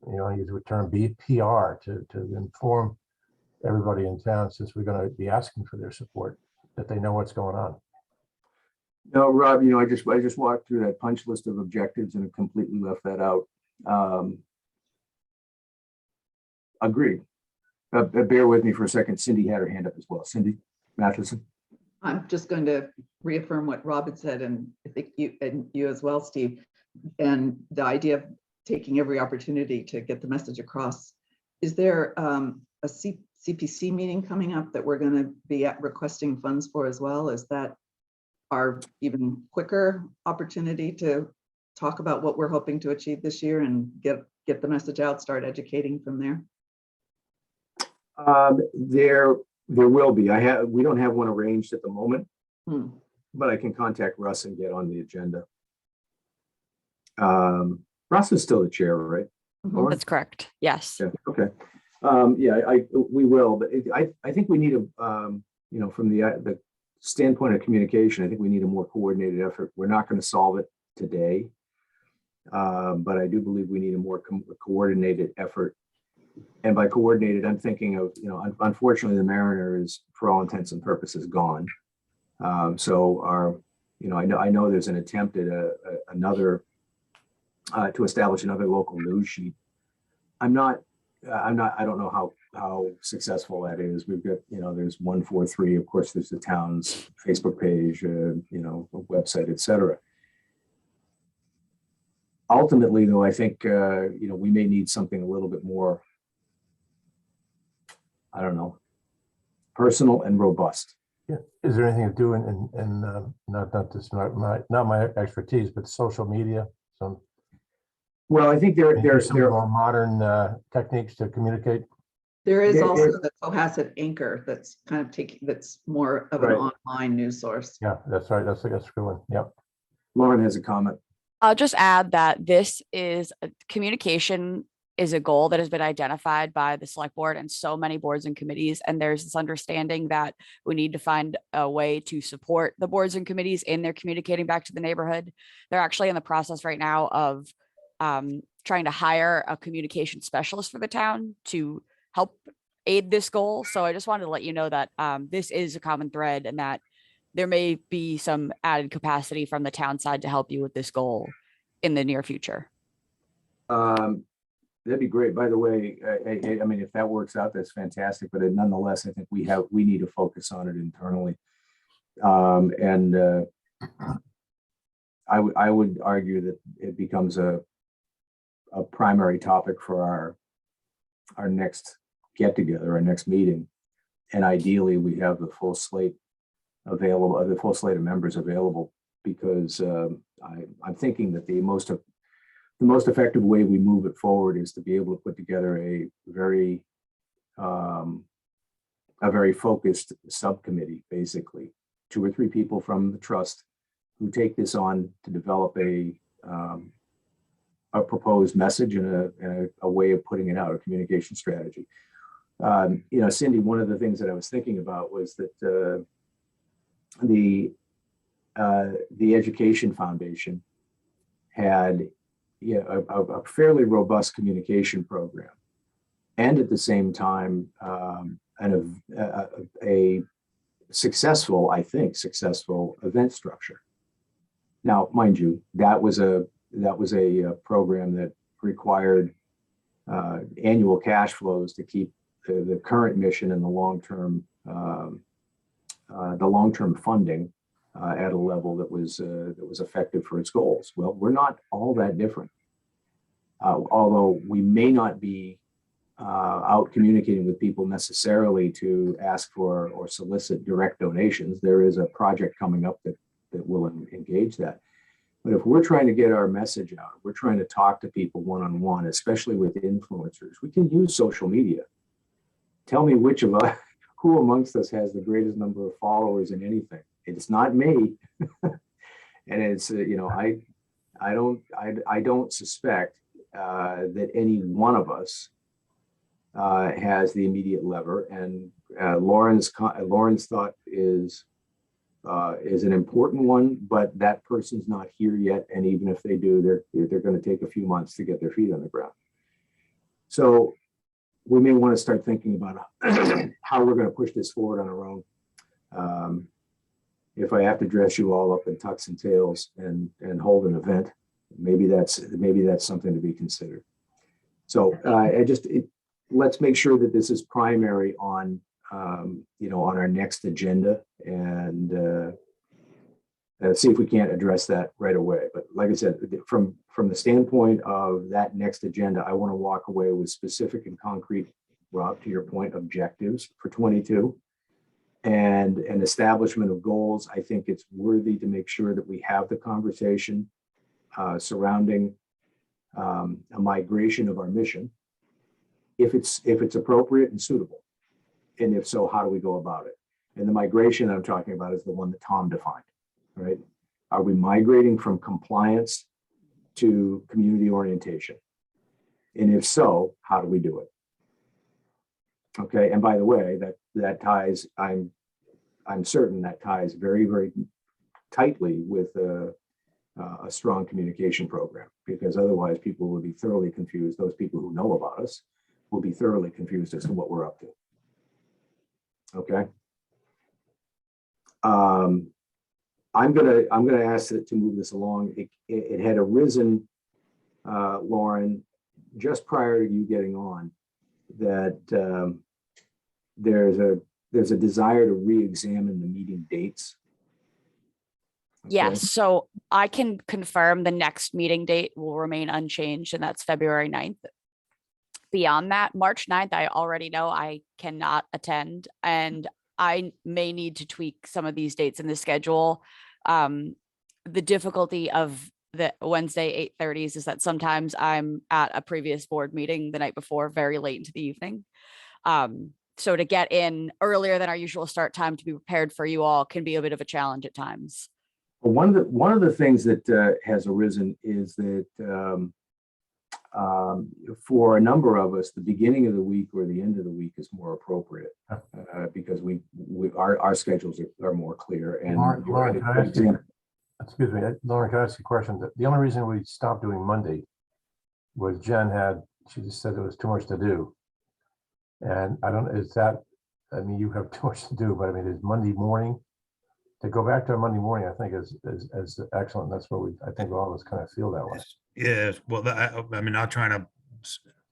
I use the term PR to inform everybody in town, since we're going to be asking for their support, that they know what's going on. No, Rob, I just walked through that punch list of objectives and completely left that out. Agreed. Bear with me for a second. Cindy had her hand up as well. Cindy Matheson. I'm just going to reaffirm what Rob had said, and I think you as well, Steve, and the idea of taking every opportunity to get the message across. Is there a CPC meeting coming up that we're going to be requesting funds for as well? Is that our even quicker opportunity to talk about what we're hoping to achieve this year and get the message out, start educating from there? There will be. We don't have one arranged at the moment, but I can contact Russ and get on the agenda. Russ is still the chair, right? Mhm. That's correct. Yes. Yeah, okay. We will, but I think we need from the standpoint of communication, I think we need a more coordinated effort. We're not going to solve it today, but I do believe we need a more coordinated effort. And by coordinated, I'm thinking of, unfortunately, the Mariner is, for all intents and purposes, gone. So I know there's an attempt at to establish another local news sheet. I don't know how successful that is. We've got, there's 143, of course, there's the town's Facebook page, website, etc. Ultimately, though, I think, we may need something a little bit more, I don't know, personal and robust. Yeah. Is there anything to do in not my expertise, but social media? Well, I think there's some more modern techniques to communicate. There is also the Cohasset Anchor that's kind of that's more of an online news source. Yeah, that's right. That's a good one. Yep. Lauren has a comment. I'll just add that this is communication is a goal that has been identified by the select board and so many boards and committees. And there's this understanding that we need to find a way to support the boards and committees in their communicating back to the neighborhood. They're actually in the process right now of trying to hire a communication specialist for the town to help aid this goal. So I just wanted to let you know that this is a common thread and that there may be some added capacity from the town side to help you with this goal in the near future. That'd be great. By the way, I mean, if that works out, that's fantastic. But nonetheless, I think we need to focus on it internally. I would argue that it becomes a primary topic for our next get together, our next meeting, And ideally, we have the full slate available, the full slate of members available, because I'm thinking that the most effective way we move it forward is to be able to put together a very focused subcommittee, basically 2 or 3 people from the trust who take this on to develop a proposed message and a way of putting it out, a communication strategy. Cindy, one of the things that I was thinking about was that the Education Foundation had a fairly robust communication program, and at the same time, a successful event structure. Now, mind you, that was a program that required annual cash flows to keep the current mission and the long-term funding at a level that was effective for its goals. Well, we're not all that different. Although we may not be out communicating with people necessarily to ask for or solicit direct donations, there is a project coming up that will engage that. But if we're trying to get our message out, we're trying to talk to people one-on-one, especially with influencers, we can use social media. Tell me which of us, who amongst us has the greatest number of followers in anything? It's not me. And it's, I don't suspect that any one of us has the immediate lever. And Lauren's thought is an important one, but that person's not here yet. And even if they do, they're going to take a few months to get their feet on the ground. So we may want to start thinking about how we're going to push this forward on our own. If I have to dress you all up in tux and tails and hold an event, maybe that's something to be considered. So let's make sure that this is primary on on our next agenda, and see if we can't address that right away. But like I said, from the standpoint of that next agenda, I want to walk away with specific and concrete, Rob, to your point, objectives for 22 and an establishment of goals. I think it's worthy to make sure that we have the conversation surrounding a migration of our mission, if it's appropriate and suitable. And if so, how do we go about it? And the migration I'm talking about is the one that Tom defined, right? Are we migrating from compliance to community orientation? And if so, how do we do it? Okay, and by the way, that ties, I'm certain that ties very, very tightly with a strong communication program, because otherwise people will be thoroughly confused. Those people who know about us will be thoroughly confused as to what we're up to. Okay. I'm gonna ask it to move this along. It had arisen, Lauren, just prior to you getting on, that there's a desire to re-examine the meeting dates. Okay? Yes, so I can confirm the next meeting date will remain unchanged, and that's February 9th. Beyond that, March 9th, I already know I cannot attend, and I may need to tweak some of these dates in the schedule. The difficulty of the Wednesday 8:30s is that sometimes I'm at a previous board meeting the night before, very late into the evening. So to get in earlier than our usual start time to be prepared for you all can be a bit of a challenge at times. Well, one of the things that has arisen is that for a number of us, the beginning of the week or the end of the week is more appropriate because our schedules are more clear. And Lauren, can I ask you, excuse me, Lauren, can I ask you a question? The only reason we stopped doing Monday was she just said there was too much to do. And I don't, I mean, you have too much to do, but I mean, is Monday morning, to go back to a Monday morning, I think is excellent. That's what I think all of us kind of feel that way. Yeah, well, I mean, not trying to,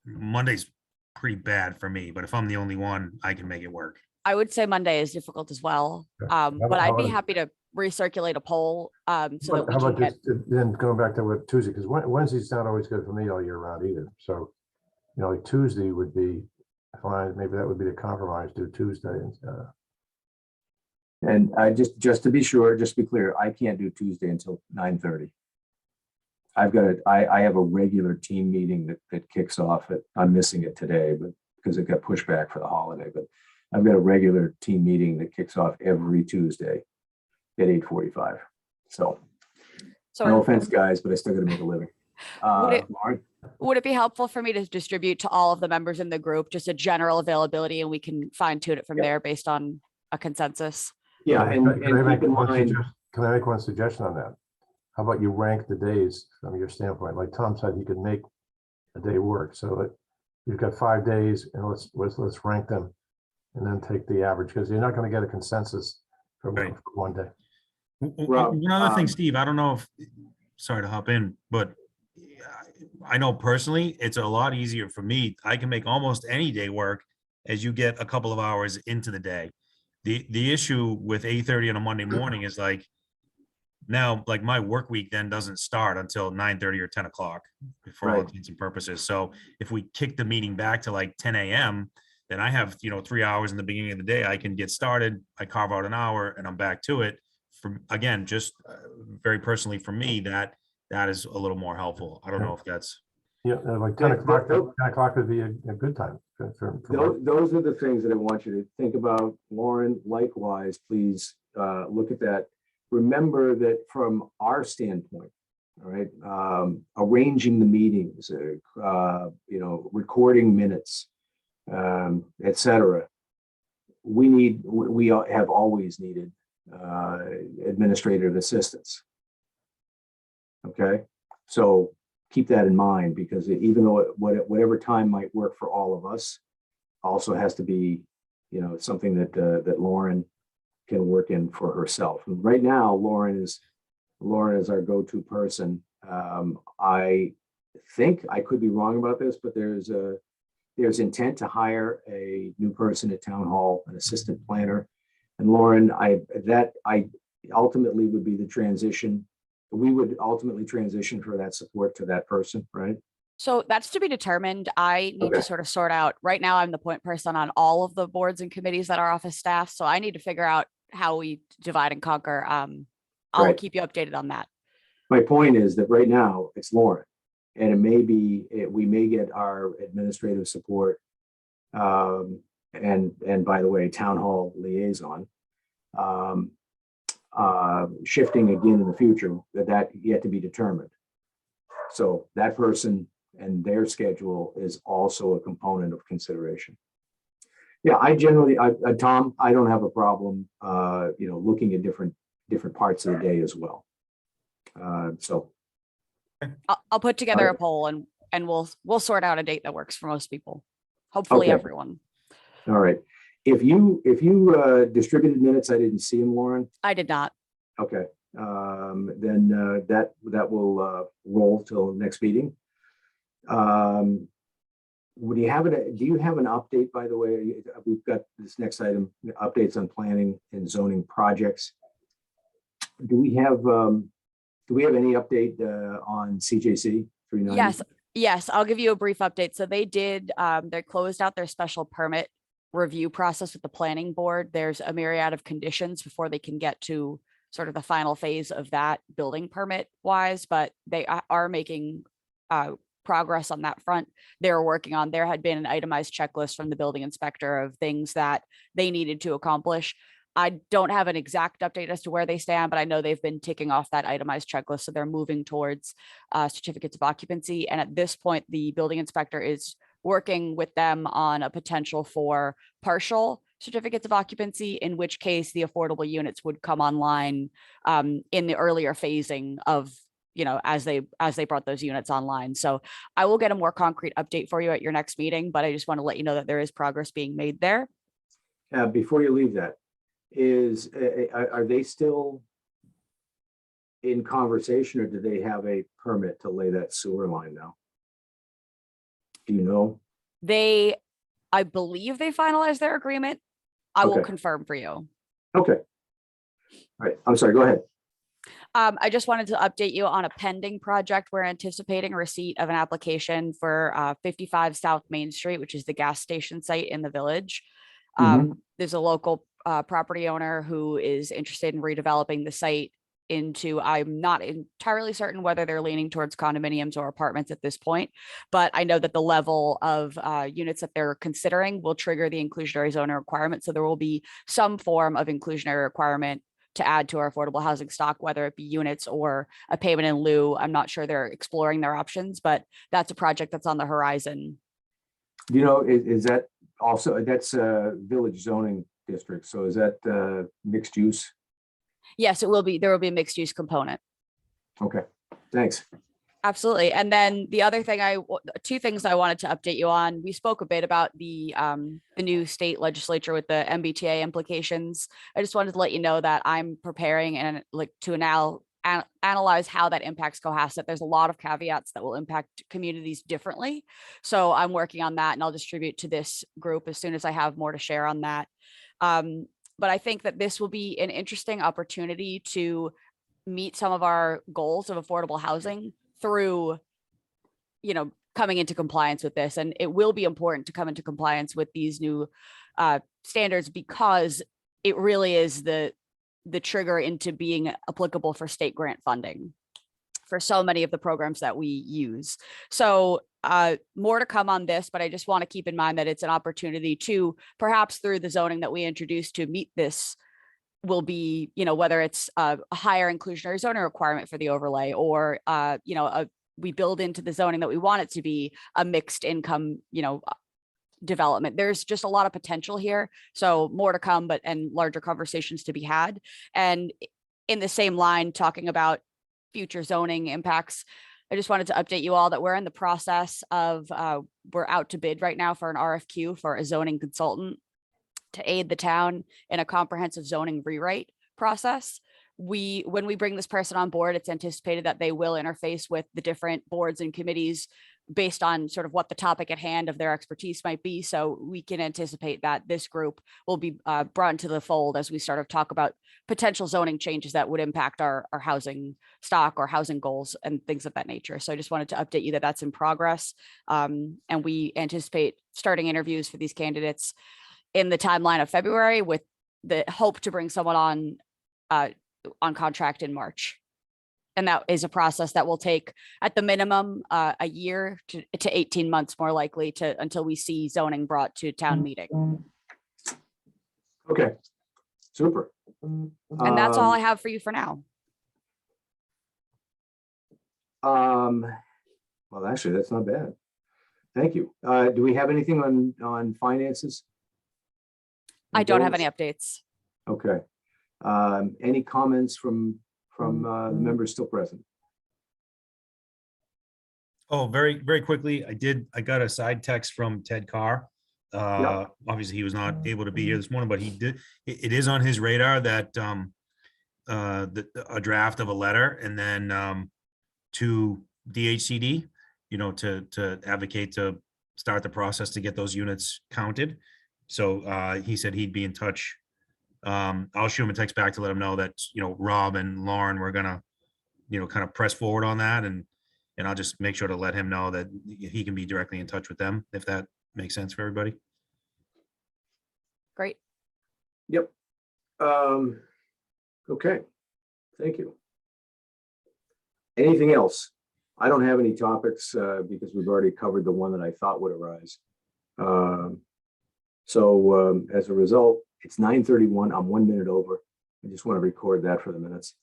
Monday's pretty bad for me, but if I'm the only one, I can make it work. I would say Monday is difficult as well, but I'd be happy to recirculate a poll so that we How can about get. then going back to what Tuesday, because Wednesday's not always good for me all year round either. So, like Tuesday would be fine, maybe that would be the compromise, do Tuesday instead. And I just to be sure, just to be clear, I can't do Tuesday until 9:30. I have a regular team meeting that kicks off I'm missing it today, but because it got pushed back for the holiday, but I've got a regular team meeting that kicks off every Tuesday at 8:45. So no So offense, guys, but I still gotta make a living. Lauren? would it be helpful for me to distribute to all of the members in the group, just a general availability, and we can fine tune it from Yep. there based on a consensus? Yeah, Can I and make keep in one mind, can I make one suggestion on that? How about you rank the days from your standpoint? Like Tom said, he could make a day work, so that you've got 5 days, and let's rank them and then take the average, because you're not going to get a consensus for Right. one day. Rob, One other thing, um, Steve, I don't know if, sorry to hop in, but I know personally, it's a lot easier for me. I can make almost any day work as you get a couple of hours into the day. The issue with 8:30 on a Monday morning is like, now, like my work week then doesn't start until 9:30 or 10 o'clock for all Right. intents and purposes. So if we kick the meeting back to like 10 a.m., then I have, 3 hours in the beginning of the day. I can get started. I carve out an hour and I'm back to it. From again, just very personally for me, that is a little more helpful. I don't know if that's Yeah, like 10 Yeah, o'clock, they'll- 10 o'clock would be a good time for those are the things that I want you to think about. Lauren, likewise, please look at that. Remember that from our standpoint, all right, arranging the meetings, recording minutes, et cetera. We have always needed administrative assistance. Okay, so keep that in mind, because even though whatever time might work for all of us, also has to be, something that Lauren can work in for herself. And right now, Lauren is our go-to person. I think I could be wrong about this, but there's intent to hire a new person at Town Hall, an assistant planner. And Lauren, I ultimately would be the transition. We would ultimately transition for that support to that person, right? So that's to be determined. I need Okay. to sort of sort out, right now I'm the point person on all of the boards and committees that are office staff. So I need to figure out how we divide and conquer. I'll Right. keep you updated on that. My point is that right now it's Lauren, and it may be, we may get our administrative support. And by the way, Town Hall liaison. Shifting again in the future, that yet to be determined. So that person and their schedule is also a component of consideration. Yeah, Tom, I don't have a problem, looking at different parts of the day as well. So, I'll put together a right. poll and we'll sort out a date that works for most people. Hopefully Okay. everyone. all right. If you distributed minutes, I didn't see them, Lauren. I did not. Okay, then that will roll till next meeting. Do you have an update, by the way? We've got this next item, updates on planning and zoning projects. Do we have any update on CJC 390? Yes, I'll give you a brief update. So they closed out their special permit review process with the planning board. There's a myriad of conditions before they can get to sort of the final phase of that building permit wise, but they are making progress on that front. There had been an itemized checklist from the building inspector of things that they needed to accomplish. I don't have an exact update as to where they stand, but I know they've been ticking off that itemized checklist. So they're moving towards certificates of occupancy. And at this point, the building inspector is working with them on a potential for partial certificates of occupancy, in which case the affordable units would come online in the earlier phasing of, as they brought those units online. So I will get a more concrete update for you at your next meeting, but I just want to let you know that there is progress being made there. Before you leave that, are they still in conversation, or do they have a permit to lay that sewer line now? Do you know? I believe they finalized their agreement. I will Okay. confirm for you. Okay. All right, I'm sorry, go ahead. I just wanted to update you on a pending project. We're anticipating receipt of an application for 55 South Main Street, which is the gas station site in the village. There's a local property owner who is interested in redeveloping the site into, I'm not entirely certain whether they're leaning towards condominiums or apartments at this point, but I know that the level of units that they're considering will trigger the inclusionary zoning requirement. So there will be some form of inclusionary requirement to add to our affordable housing stock, whether it be units or a payment in lieu. I'm not sure they're exploring their options, but that's a project that's on the horizon. You know, is that also, that's a village zoning district, so is that mixed use? Yes, it will be. There will be a mixed use component. Okay, thanks. Absolutely. And then the other thing, two things I wanted to update you on. We spoke a bit about the new state legislature with the MBTA implications. I just wanted to let you know that I'm preparing and to analyze how that impacts Cohasset. There's a lot of caveats that will impact communities differently. So I'm working on that, and I'll distribute to this group as soon as I have more to share on that. But I think that this will be an interesting opportunity to meet some of our goals of affordable housing through, coming into compliance with this. And it will be important to come into compliance with these new standards, because it really is the trigger into being applicable for state grant funding for so many of the programs that we use. So more to come on this, but I just want to keep in mind that it's an opportunity to, perhaps through the zoning that we introduced to meet this, will be, whether it's a higher inclusionary zoning requirement for the overlay, or, we build into the zoning that we want it to be a mixed income, development. There's just a lot of potential here. So more to come, and larger conversations to be had. And in the same line, talking about future zoning impacts, I just wanted to update you all that we're in the process of, we're out to bid right now for an RFQ for a zoning consultant to aid the town in a comprehensive zoning rewrite process. When we bring this person on board, it's anticipated that they will interface with the different boards and committees based on sort of what the topic at hand of their expertise might be. So we can anticipate that this group will be brought into the fold as we sort of talk about potential zoning changes that would impact our housing stock or housing goals and things of that nature. So I just wanted to update you that that's in progress. And we anticipate starting interviews for these candidates in the timeline of February, with the hope to bring someone on contract in March. And that is a process that will take, at the minimum, a year to 18 months, more likely, until we see zoning brought to town meeting. Okay, super. And that's all I have for you for now. Well, actually, that's not bad. Thank you. Do we have anything on finances? I don't have any updates. Okay. Any comments from the members still present? Oh, very, very quickly, I got a side text from Ted Carr. Obviously, he was not able to be here this morning, but it is on his radar that a draft of a letter, and then to DHCD, to advocate to start the process to get those units counted. So he said he'd be in touch. I'll shoot him a text back to let him know that, Rob and Lauren were gonna, kind of press forward on that, and I'll just make sure to let him know that he can be directly in touch with them, if that makes sense for everybody. Great. Yep. Okay. Thank you. Anything else? I don't have any topics because we've already covered the one that I thought would arise. So as a result, it's 9:31. I'm 1 minute over. I just want to record that for the minutes.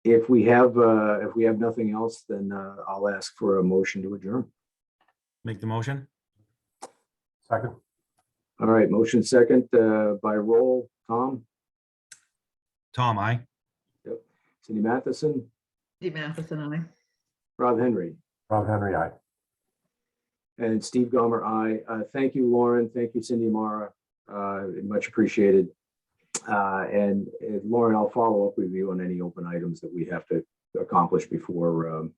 If we have nothing else, then I'll ask for a motion to adjourn. Make the motion. Second. All right, motion second by roll. Tom? Tom, aye. Yep. Cindy Matheson? Steve Matheson, aye. Rob Henry? Rob Henry, aye. And Steve Gomer, aye. Thank you, Lauren. Thank you, Cindy Mara. Much appreciated. And Lauren, I'll follow up with you on any open items that we have to accomplish before,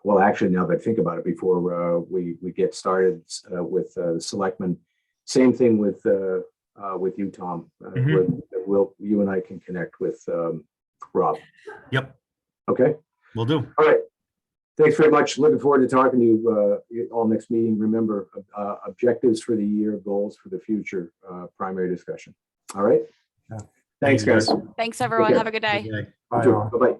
well, actually, now that I think about it, before we get started with the selectmen. Same thing with you, Tom. You and I can connect with Rob. Yep, Okay, will do. all right. Thanks very much. Looking forward to talking to you all next meeting. Remember, objectives for the year, goals for the future, primary discussion. All right. Yeah. Thanks, Thank you, guys. guys. Thanks, everyone. care. Have a good day. Good day. Bye, all. Bye-bye.